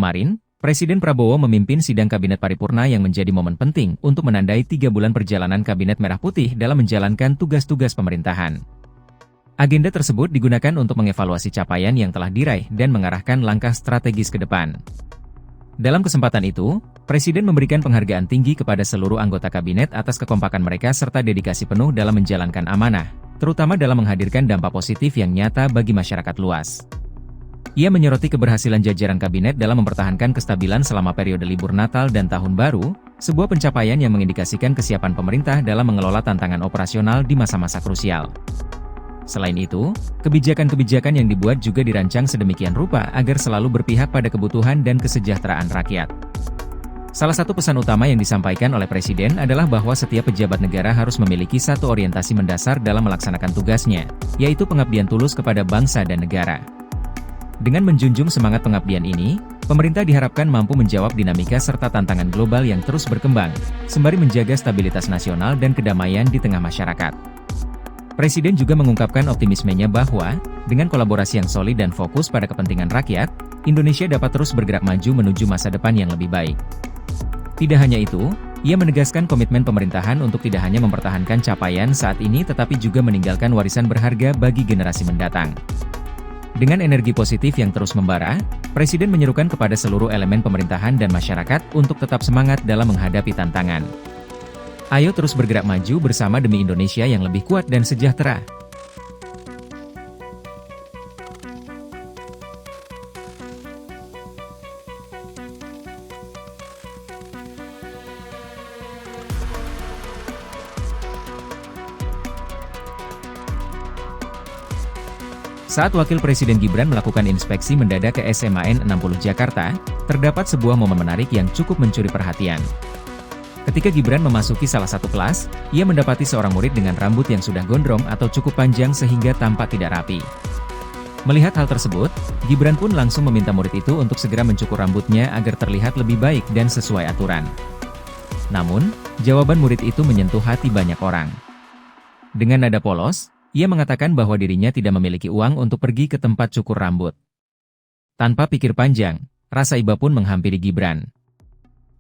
kemarin, Presiden Prabowo memimpin sidang Kabinet Paripurna yang menjadi momen penting untuk menandai 3 bulan perjalanan Kabinet Merah Putih dalam menjalankan tugas-tugas pemerintahan. Agenda tersebut digunakan untuk mengevaluasi capaian yang telah diraih dan mengarahkan langkah strategis ke depan. Dalam kesempatan itu, Presiden memberikan penghargaan tinggi kepada seluruh anggota Kabinet atas kekompakan mereka serta dedikasi penuh dalam menjalankan amanah, terutama dalam menghadirkan dampak positif yang nyata bagi masyarakat luas. Ia menyoroti keberhasilan jajaran Kabinet dalam mempertahankan kestabilan selama periode libur Natal dan Tahun Baru, sebuah pencapaian yang mengindikasikan kesiapan pemerintah dalam mengelola tantangan operasional di masa-masa krusial. Selain itu, kebijakan-kebijakan yang dibuat juga dirancang sedemikian rupa agar selalu berpihak pada kebutuhan dan kesejahteraan rakyat. Salah satu pesan utama yang disampaikan oleh Presiden adalah bahwa setiap pejabat negara harus memiliki satu orientasi mendasar dalam melaksanakan tugasnya, yaitu pengabdian tulus kepada bangsa dan negara. Dengan menjunjung semangat pengabdian ini, pemerintah diharapkan mampu menjawab dinamika serta tantangan global yang terus berkembang, sembari menjaga stabilitas nasional dan kedamaian di tengah masyarakat. Presiden juga mengungkapkan optimismenya bahwa, dengan kolaborasi yang solid dan fokus pada kepentingan rakyat, Indonesia dapat terus bergerak maju menuju masa depan yang lebih baik. Tidak hanya itu, ia menegaskan komitmen pemerintahan untuk tidak hanya mempertahankan capaian saat ini tetapi juga meninggalkan warisan berharga bagi generasi mendatang. Dengan energi positif yang terus membara, Presiden menyerukan kepada seluruh elemen pemerintahan dan masyarakat untuk tetap semangat dalam menghadapi tantangan. Ayo terus bergerak maju bersama demi Indonesia yang lebih kuat dan sejahtera. Saat Wakil Presiden Gibran melakukan inspeksi mendadak ke SMAN 60 Jakarta, terdapat sebuah momen menarik yang cukup mencuri perhatian. Ketika Gibran memasuki salah satu kelas, ia mendapati seorang murid dengan rambut yang sudah gondrong atau cukup panjang sehingga tampak tidak rapi. Melihat hal tersebut, Gibran pun langsung meminta murid itu untuk segera mencukur rambutnya agar terlihat lebih baik dan sesuai aturan. Namun, jawaban murid itu menyentuh hati banyak orang. Dengan nada polos, ia mengatakan bahwa dirinya tidak memiliki uang untuk pergi ke tempat cukur rambut. Tanpa pikir panjang, rasa iba pun menghampiri Gibran.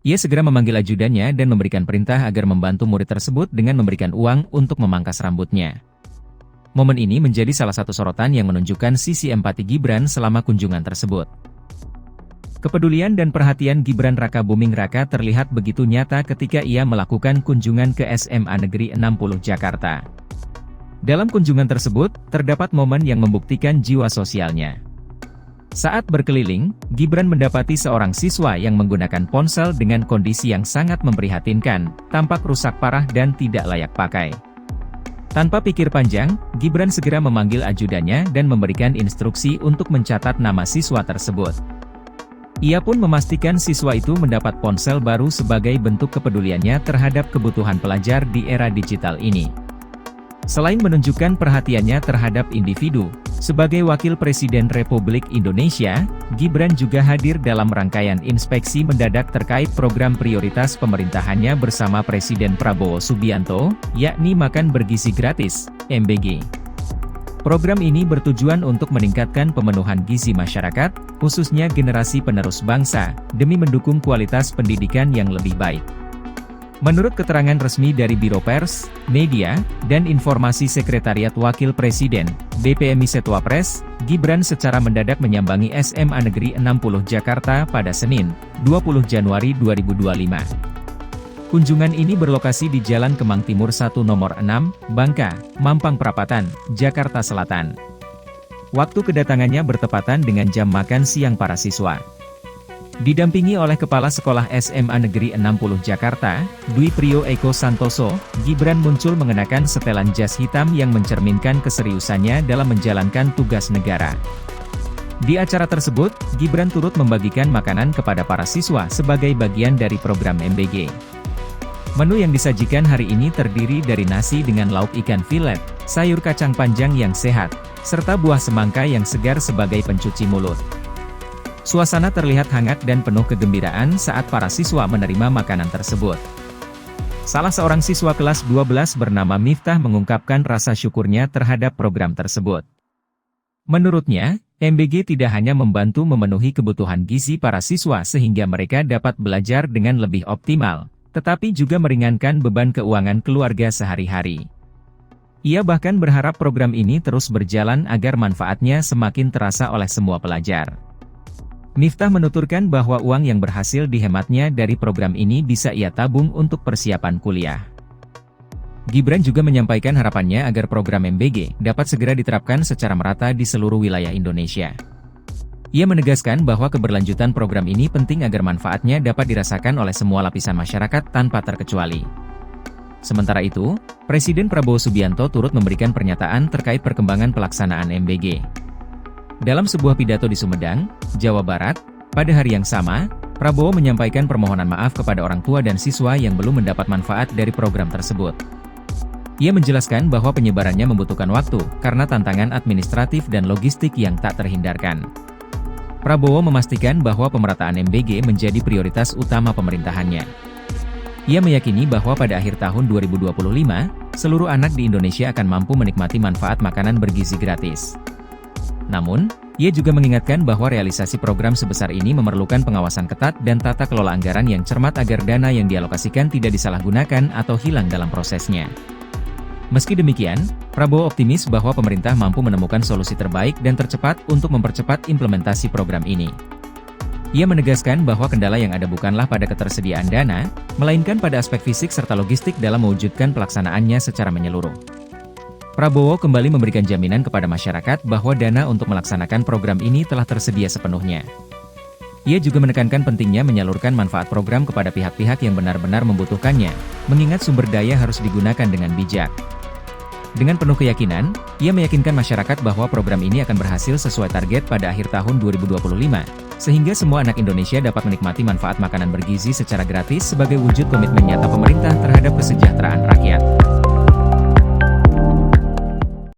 Ia segera memanggil ajudannya dan memberikan perintah agar membantu murid tersebut dengan memberikan uang untuk memangkas rambutnya. Momen ini menjadi salah satu sorotan yang menunjukkan sisi empati Gibran selama kunjungan tersebut. Kepedulian dan perhatian Gibran Raka Buming Raka terlihat begitu nyata ketika ia melakukan kunjungan ke SMA Negeri 60 Jakarta. Dalam kunjungan tersebut, terdapat momen yang membuktikan jiwa sosialnya. Saat berkeliling, Gibran mendapati seorang siswa yang menggunakan ponsel dengan kondisi yang sangat memprihatinkan, tampak rusak parah dan tidak layak pakai. Tanpa pikir panjang, Gibran segera memanggil ajudannya dan memberikan instruksi untuk mencatat nama siswa tersebut. Ia pun memastikan siswa itu mendapat ponsel baru sebagai bentuk kepeduliannya terhadap kebutuhan pelajar di era digital ini. Selain menunjukkan perhatiannya terhadap individu, sebagai Wakil Presiden Republik Indonesia, Gibran juga hadir dalam rangkaian inspeksi mendadak terkait program prioritas pemerintahannya bersama Presiden Prabowo Subianto, yakni Makan Bergizi Gratis, MBG. Program ini bertujuan untuk meningkatkan pemenuhan gizi masyarakat, khususnya generasi penerus bangsa, demi mendukung kualitas pendidikan yang lebih baik. Menurut keterangan resmi dari Biro Pers, Media, dan Informasi Sekretariat Wakil Presiden, BPMI Setwapres, Gibran secara mendadak menyambangi SMA Negeri 60 Jakarta pada Senin, 20 Januari 2025. Kunjungan ini berlokasi di Jalan Kemang Timur 1 Nomor 6, Bangka, Mampang Perapatan, Jakarta Selatan. Waktu kedatangannya bertepatan dengan jam makan siang para siswa. Didampingi oleh Kepala Sekolah SMA Negeri 60 Jakarta, Dwi Priyo Eko Santoso, Gibran muncul mengenakan setelan jas hitam yang mencerminkan keseriusannya dalam menjalankan tugas negara. Di acara tersebut, Gibran turut membagikan makanan kepada para siswa sebagai bagian dari program MBG. Menu yang disajikan hari ini terdiri dari nasi dengan lauk ikan filet, sayur kacang panjang yang sehat, serta buah semangka yang segar sebagai pencuci mulut. Suasana terlihat hangat dan penuh kegembiraan saat para siswa menerima makanan tersebut. Salah seorang siswa kelas 12 bernama Miftah mengungkapkan rasa syukurnya terhadap program tersebut. Menurutnya, MBG tidak hanya membantu memenuhi kebutuhan gizi para siswa sehingga mereka dapat belajar dengan lebih optimal, tetapi juga meringankan beban keuangan keluarga sehari-hari. Ia bahkan berharap program ini terus berjalan agar manfaatnya semakin terasa oleh semua pelajar. Miftah menuturkan bahwa uang yang berhasil dihematnya dari program ini bisa ia tabung untuk persiapan kuliah. Gibran juga menyampaikan harapannya agar program MBG dapat segera diterapkan secara merata di seluruh wilayah Indonesia. Ia menegaskan bahwa keberlanjutan program ini penting agar manfaatnya dapat dirasakan oleh semua lapisan masyarakat tanpa terkecuali. Sementara itu, Presiden Prabowo Subianto turut memberikan pernyataan terkait perkembangan pelaksanaan MBG. Dalam sebuah pidato di Sumedang, Jawa Barat, pada hari yang sama, Prabowo menyampaikan permohonan maaf kepada orang tua dan siswa yang belum mendapat manfaat dari program tersebut. Ia menjelaskan bahwa penyebarannya membutuhkan waktu, karena tantangan administratif dan logistik yang tak terhindarkan. Prabowo memastikan bahwa pemerataan MBG menjadi prioritas utama pemerintahannya. Ia meyakini bahwa pada akhir tahun 2025, seluruh anak di Indonesia akan mampu menikmati manfaat makanan bergizi gratis. Namun, ia juga mengingatkan bahwa realisasi program sebesar ini memerlukan pengawasan ketat dan tata kelola anggaran yang cermat agar dana yang dialokasikan tidak disalahgunakan atau hilang dalam prosesnya. Meski demikian, Prabowo optimis bahwa pemerintah mampu menemukan solusi terbaik dan tercepat untuk mempercepat implementasi program ini. Ia menegaskan bahwa kendala yang ada bukanlah pada ketersediaan dana, melainkan pada aspek fisik serta logistik dalam mewujudkan pelaksanaannya secara menyeluruh. Prabowo kembali memberikan jaminan kepada masyarakat bahwa dana untuk melaksanakan program ini telah tersedia sepenuhnya. Ia juga menekankan pentingnya menyalurkan manfaat program kepada pihak-pihak yang benar-benar membutuhkannya, mengingat sumber daya harus digunakan dengan bijak. Dengan penuh keyakinan, ia meyakinkan masyarakat bahwa program ini akan berhasil sesuai target pada akhir tahun 2025, sehingga semua anak Indonesia dapat menikmati manfaat makanan bergizi secara gratis sebagai wujud komitmen nyata pemerintah terhadap kesejahteraan rakyat.